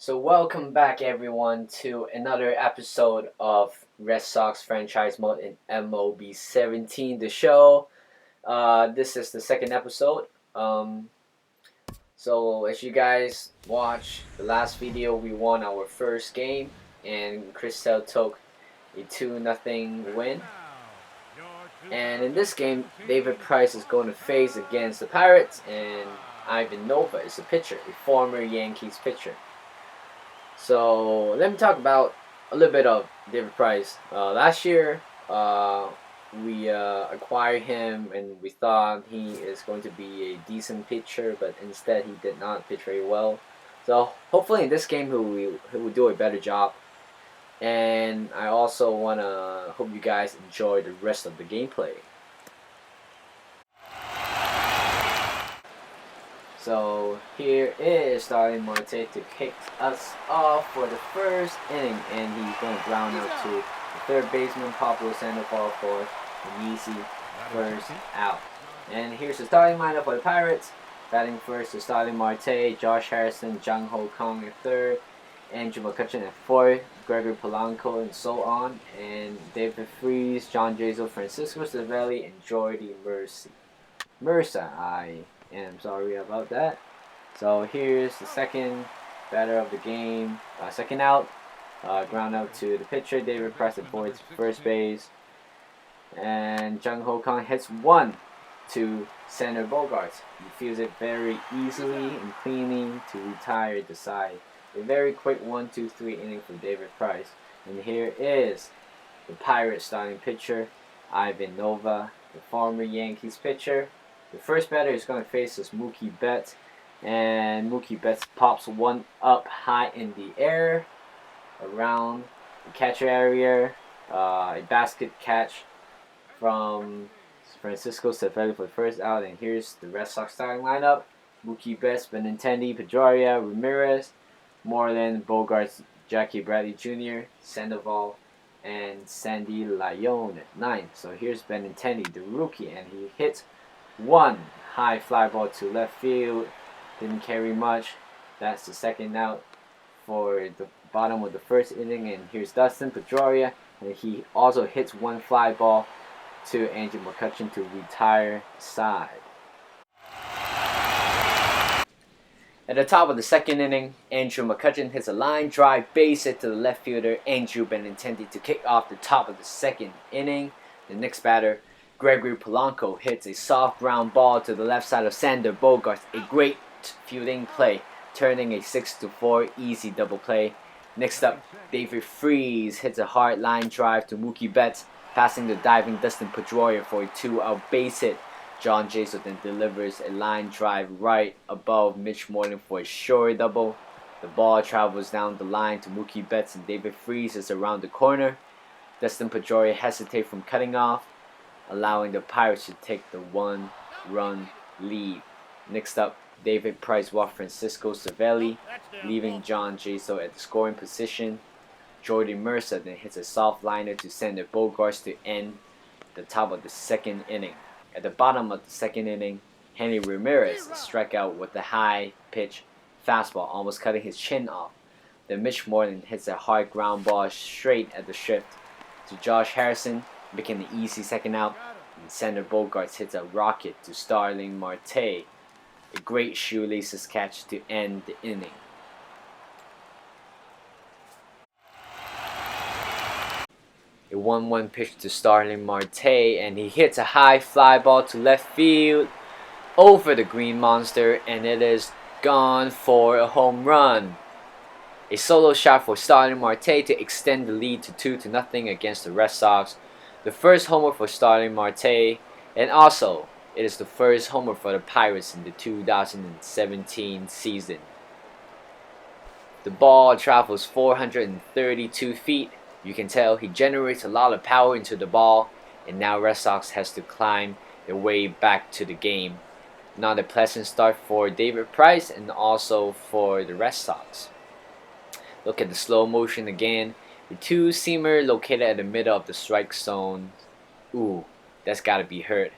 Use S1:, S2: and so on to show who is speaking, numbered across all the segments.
S1: So welcome back everyone to another episode of Red Sox franchise mode in MLB 17 the show. This is the second episode. So as you guys watch the last video, we won our first game and Crystal took a 2-0 win. And in this game, David Price is going to face against the Pirates, and Ivan Nova is a pitcher, a former Yankees pitcher. So let me talk about a little bit of David Price. Last year, we acquired him, and we thought he is going to be a decent pitcher, but instead he did not pitch very well. So hopefully in this game he will do a better job. And I also wanna hope you guys enjoy the rest of the gameplay. So here is Starling Marte to kick us off for the first inning, and he's going to ground out to the third baseman, Pablo Sandoval for an easy first out. And here's the starting lineup for the Pirates. Batting first is Starling Marte, Josh Harrison, Jung Ho Kong at third, Andrew McCutchen at fourth, Gregory Polanco, and so on, and David Freese, John Jaso, Francisco Cervelli, and Jordy Mercer. I am sorry about that. So here's the second batter of the game. Second out, ground out to the pitcher, David Price at first base, and Jung Ho Kong hits one to center Bogarts. He fields it very easily and cleanly to retire the side. A very quick 1-2-3 inning for David Price. And here is the Pirates starting pitcher, Ivan Nova, the former Yankees pitcher. The first batter is going to face is Mookie Betts, and Mookie Betts pops one up high in the air around the catcher area. A basket catch from Francisco Cervelli for the first out, and here's the Red Sox starting lineup: Mookie Betts, Benintendi, Pedroia, Ramirez, Moreland, Bogarts, Jackie Bradley Jr., Sandoval, and Sandy Leon at 9. So here's Benintendi, the rookie, and he hits one high fly ball to left field. Didn't carry much. That's the second out for the bottom of the first inning. And here's Dustin Pedroia, and he also hits one fly ball to Andrew McCutchen to retire side. At the top of the second inning, Andrew McCutchen hits a line drive base hit to the left fielder Andrew Benintendi to kick off the top of the second inning. The next batter, Gregory Polanco, hits a soft ground ball to the left side of Sander Bogarts. A great fielding play, turning a 6-4 easy double play. Next up, David Freese hits a hard line drive to Mookie Betts, passing the diving Dustin Pedroia for a 2-out base hit. John Jaso then delivers a line drive right above Mitch Moreland for a short double. The ball travels down the line to Mookie Betts, and David Freese is around the corner. Dustin Pedroia hesitates from cutting off, allowing the Pirates to take the one-run lead. Next up, David Price walks Francisco Cervelli, leaving John Jaso at the scoring position. Jordy Mercer then hits a soft liner to send the Bogarts to end the top of the second inning. At the bottom of the second inning, Henry Ramirez struck out with a high-pitch fastball, almost cutting his chin off. Then Mitch Moreland hits a hard ground ball straight at the shift to Josh Harrison, making the easy second out. And Sander Bogarts hits a rocket to Starling Marte, a great shoelaces catch to end the inning. A 1-1 pitch to Starling Marte, and he hits a high fly ball to left field over the Green Monster, and it is gone for a home run. A solo shot for Starling Marte to extend the lead to 2-0 against the Red Sox. The first homer for Starling Marte, and also it is the first homer for the Pirates in the 2017 season. The ball travels 432 feet. You can tell he generates a lot of power into the ball, and now Red Sox has to climb their way back to the game. Not a pleasant start for David Price and also for the Red Sox. Look at the slow motion again. The two-seamer located at the middle of the strike zone. Ooh, that's gotta be hurt.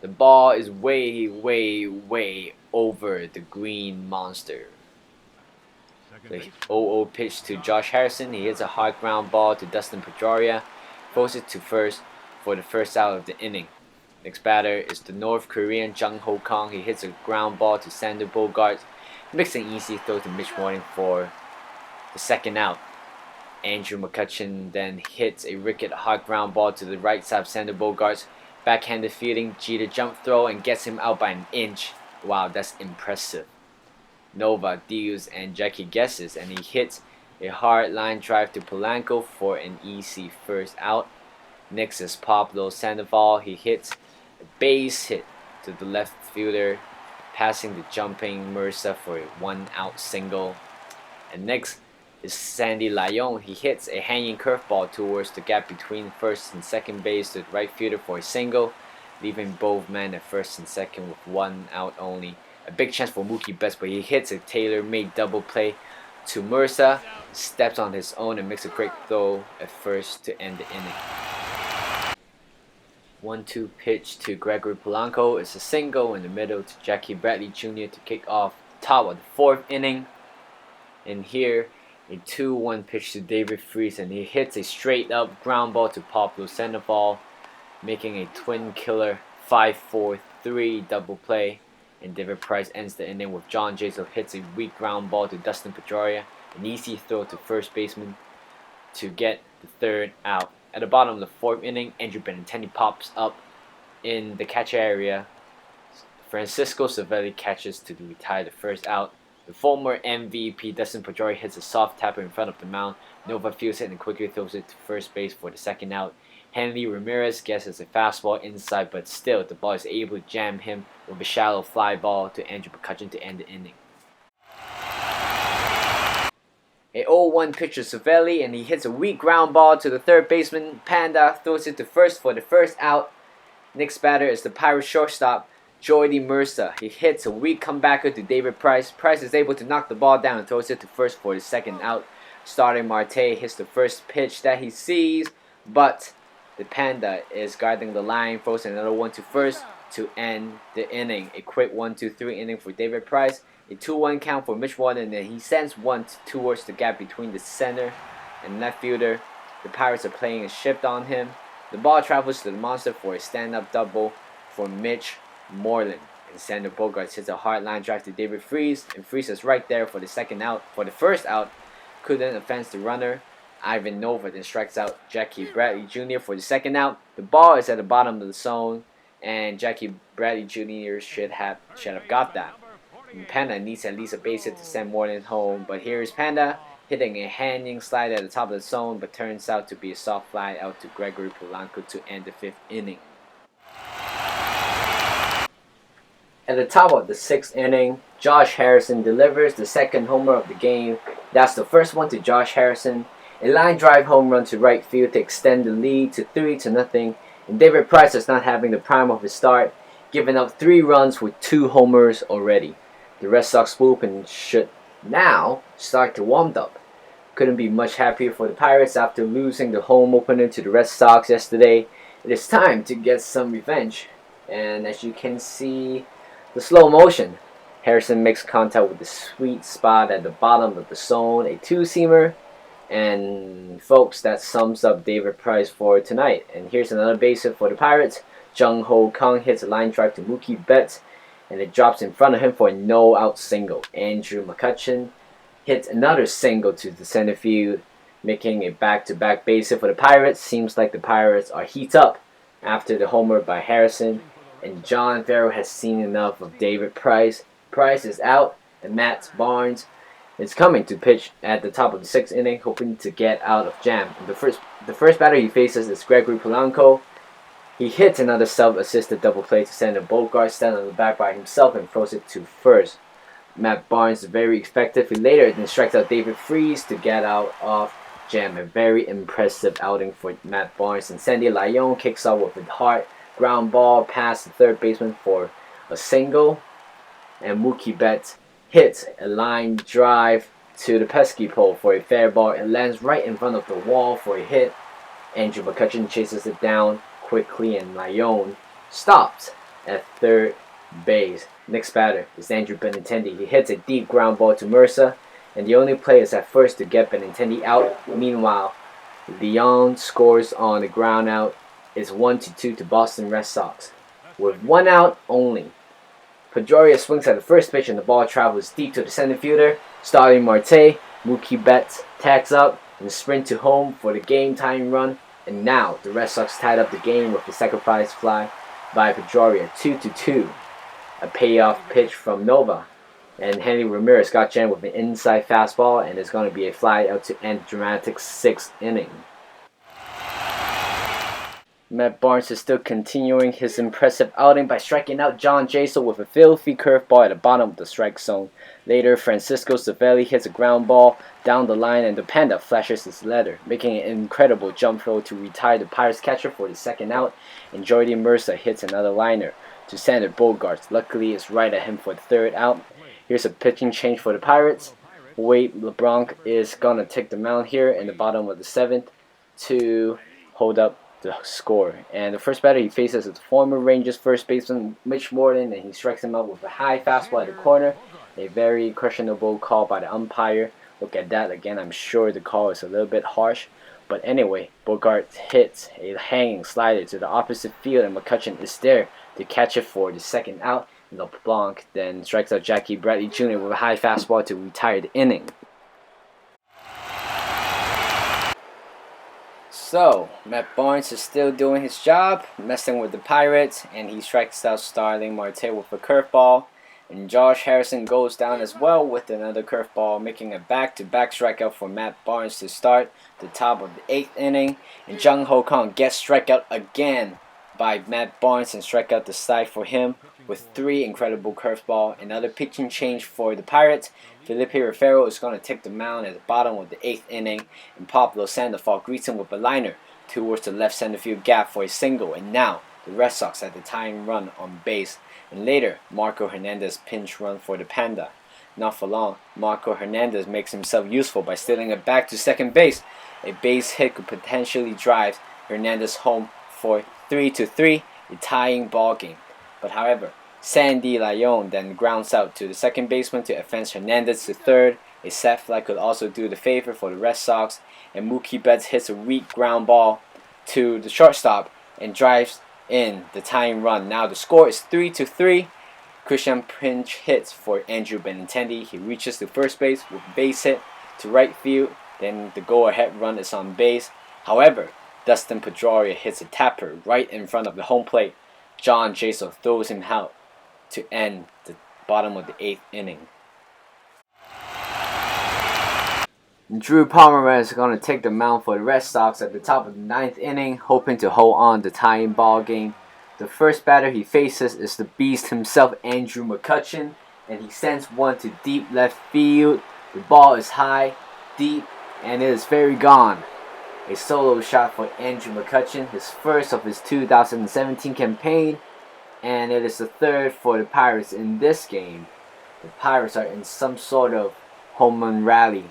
S1: The ball is way over the Green Monster. The 0-0 pitch to Josh Harrison. He hits a hard ground ball to Dustin Pedroia. Throws it to first for the first out of the inning. Next batter is the North Korean Jung Ho Kang. He hits a ground ball to Sander Bogaerts. Makes an easy throw to Mitch Morning for the second out. Andrew McCutchen then hits a wicked hard ground ball to the right side of Sander Bogaerts. Backhanded fielding, Jeter jump throw and gets him out by an inch. Wow, that's impressive. Nova deals and Jackie guesses, and he hits a hard line drive to Polanco for an easy first out. Next is Pablo Sandoval. He hits a base hit to the left fielder, passing the jumping Mursa for a 1-out single. And next is Sandy Leon. He hits a hanging curveball towards the gap between first and second base to the right fielder for a single, leaving both men at first and second with 1 out only. A big chance for Mookie Betts, but he hits a tailor-made double play to Mursa, steps on his own and makes a great throw at first to end the inning. 1-2 pitch to Gregory Polanco is a single in the middle to Jackie Bradley Jr. to kick off the top of the 4th inning. And here, a 2-1 pitch to David Freese, and he hits a straight-up ground ball to Pablo Sandoval, making a twin killer 5-4-3 double play. And David Price ends the inning with John Jaso hits a weak ground ball to Dustin Pedroia, an easy throw to first baseman to get the 3rd out. At the bottom of the 4th inning, Andrew Benintendi pops up in the catcher area. Francisco Cervelli catches to retire the first out. The former MVP Dustin Pedroia hits a soft tapper in front of the mound. Nova fields it and quickly throws it to first base for the 2nd out. Henry Ramirez guesses a fastball inside, but still the ball is able to jam him with a shallow fly ball to Andrew McCutchen to end the inning. A 0-1 pitch to Cervelli, and he hits a weak ground ball to the 3rd baseman. Panda throws it to first for the first out. Next batter is the Pirates shortstop Jordy Mursa. He hits a weak comebacker to David Price. Price is able to knock the ball down and throws it to first for the 2nd out. Starting Marte hits the first pitch that he sees, but the Panda is guarding the line, throws another one to first to end the inning. A quick 1-2-3 inning for David Price. A 2-1 count for Mitch Morning, and then he sends one towards the gap between the center and left fielder. The Pirates are playing a shift on him. The ball travels to the monster for a stand-up double for Mitch Moreland. And Sander Bogaerts hits a hard line drive to David Freese, and Freese is right there for the 2nd out. For the first out, couldn't advance the runner. Ivan Nova then strikes out Jackie Bradley Jr. for the 2nd out. The ball is at the bottom of the zone, and Jackie Bradley Jr. should have got that. And Panda needs at least a base hit to send Moreland home, but here is Panda hitting a hanging slide at the top of the zone, but turns out to be a soft fly out to Gregory Polanco to end the 5th inning. At the top of the 6th inning, Josh Harrison delivers the 2nd homer of the game. That's the first one to Josh Harrison. A line drive home run to right field to extend the lead to 3-0. And David Price is not having the prime of his start, giving up 3 runs with 2 homers already. The Red Sox bullpen should now start to warm up. Couldn't be much happier for the Pirates after losing the home opener to the Red Sox yesterday. It is time to get some revenge. And as you can see, the slow motion. Harrison makes contact with the sweet spot at the bottom of the zone, a 2-seamer. And folks, that sums up David Price for tonight. And here's another base hit for the Pirates. Jung Ho Kang hits a line drive to Mookie Betts, and it drops in front of him for a no-out single. Andrew McCutchen hits another single to the center field, making a back-to-back base hit for the Pirates. Seems like the Pirates are heat up after the homer by Harrison, and John Farrell has seen enough of David Price. Price is out, and Matt Barnes is coming to pitch at the top of the 6th inning, hoping to get out of jam. And the first batter he faces is Gregory Polanco. He hits another self-assisted double play to Sander Bogaerts, stand on the back by himself and throws it to first. Matt Barnes is very effective. He later then strikes out David Freese to get out of jam. A very impressive outing for Matt Barnes. And Sandy Leon kicks off with a hard ground ball past the 3rd baseman for a single. And Mookie Betts hits a line drive to the pesky pole for a fair ball. It lands right in front of the wall for a hit. Andrew McCutchen chases it down quickly, and Leon stops at 3rd base. Next batter is Andrew Benintendi. He hits a deep ground ball to Mursa. and the only play is at first to get Benintendi out. Meanwhile, Leon scores on the ground out. It's 1-2 to Boston Red Sox. With 1 out only, Pedroia swings at the first pitch and the ball travels deep to the center fielder. Starting Marte, Mookie Betts tags up and sprint to home for the game-tying run. And now the Red Sox tied up the game with a sacrifice fly by Pedroia, 2-2. A payoff pitch from Nova. And Henry Ramirez got jammed with an inside fastball, and it's going to be a fly out to end the dramatic 6th inning. Matt Barnes is still continuing his impressive outing by striking out John Jaso with a filthy curveball at the bottom of the strike zone. Later, Francisco Cervelli hits a ground ball down the line and the Panda flashes his letter, making an incredible jump throw to retire the Pirates catcher for the 2nd out, and Jordy Mercer hits another liner to Sander Bogaerts. Luckily, it's right at him for the 3rd out. Here's a pitching change for the Pirates. Wade LeBlanc is going to take the mound here in the bottom of the 7th to hold up the score. And the first batter he faces is the former Rangers first baseman Mitch Morton, and he strikes him out with a high fastball at the corner. A very questionable call by the umpire. Look at that again. I'm sure the call is a little bit harsh. But anyway, Bogaerts hits a hanging slider to the opposite field, and McCutchen is there to catch it for the 2nd out. LeBlanc then strikes out Jackie Bradley Jr. with a high fastball to retire the inning. So, Matt Barnes is still doing his job, messing with the Pirates, and he strikes out Starling Marte with a curveball. And Josh Harrison goes down as well with another curveball, making a back-to-back strikeout for Matt Barnes to start the top of the 8th inning. And Jung Ho Kang gets strikeout again by Matt Barnes and strike out the side for him with 3 incredible curveball. Another pitching change for the Pirates. Felipe Rivero is going to take the mound at the bottom of the 8th inning, and Pablo Sandoval greets him with a liner towards the left center field gap for a single. And now the Red Sox had the tying run on base, and later Marco Hernandez pinch run for the Panda. Not for long, Marco Hernandez makes himself useful by stealing it back to second base. A base hit could potentially drive Hernandez home for 3-3, a tying ball game. But however, Sandy Leon then grounds out to the second baseman to advance Hernandez to third. A set fly could also do the favor for the Red Sox, and Mookie Betts hits a weak ground ball to the shortstop and drives in the tying run. Now the score is 3-3. Christian pinch hits for Andrew Benintendi. He reaches to first base with a base hit to right field. Then the go-ahead run is on base. However, Dustin Pedroia hits a tapper right in front of the home plate. John Jaso throws him out to end the bottom of the 8th inning. Drew Pomeranz is going to take the mound for the Red Sox at the top of the 9th inning, hoping to hold on the tying ball game. The first batter he faces is the beast himself, Andrew McCutchen, and he sends one to deep left field. The ball is high, deep, and it is very gone. A solo shot for Andrew McCutchen, his first of his 2017 campaign, and it is the 3rd for the Pirates in this game. The Pirates are in some sort of home run rally.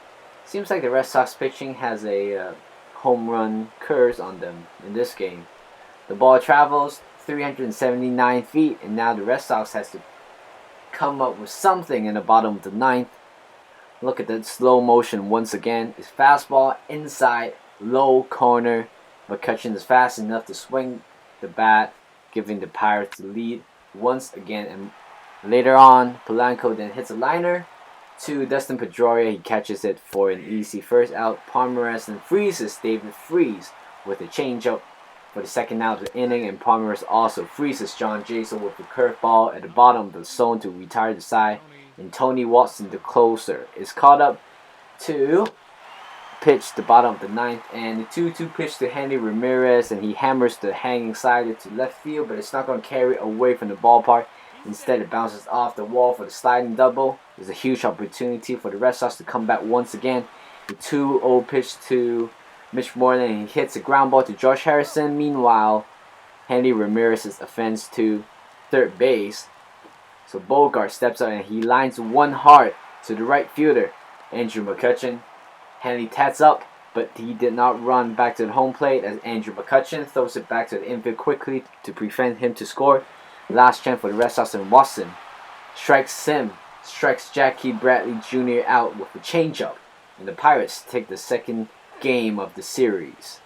S1: Seems like the Red Sox pitching has a home run curse on them in this game. The ball travels 379 feet, and now the Red Sox has to come up with something in the bottom of the 9th. Look at that slow motion once again. His fastball inside, low corner. McCutchen is fast enough to swing the bat, giving the Pirates the lead once again. And later on, Polanco then hits a liner to Dustin Pedroia. He catches it for an easy first out. Pomeranz then freezes David Freese with a changeup for the 2nd out of the inning, and Pomeranz also freezes John Jaso with a curveball at the bottom of the zone to retire the side. And Tony Watson, the closer, is caught up to pitch the bottom of the 9th, and the 2-2 pitch to Henry Ramirez, and he hammers the hanging slider to left field, but it's not going to carry away from the ballpark. Instead, it bounces off the wall for the sliding double. There's a huge opportunity for the Red Sox to come back once again. The 2-0 pitch to Mitch Moreland, and he hits a ground ball to Josh Harrison. Meanwhile, Henry Ramirez is offense to third base. So Bogaerts steps out and he lines one hard to the right fielder, Andrew McCutchen. Henry tats up, but he did not run back to the home plate as Andrew McCutchen throws it back to the infield quickly to prevent him to score. Last chance for the Red Sox, and Watson strikes him strikes Jackie Bradley Jr. out with a changeup, and the Pirates take the second game of the series.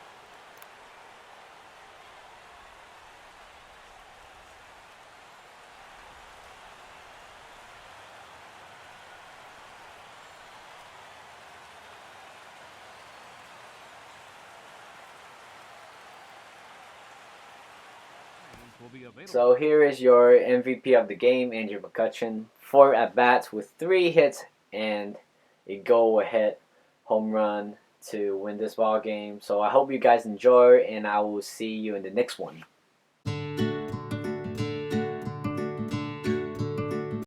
S1: So here is your MVP of the game, Andrew McCutchen. 4 at-bats with 3 hits and a go-ahead home run to win this ball game. So I hope you guys enjoy, and I will see you in the next one.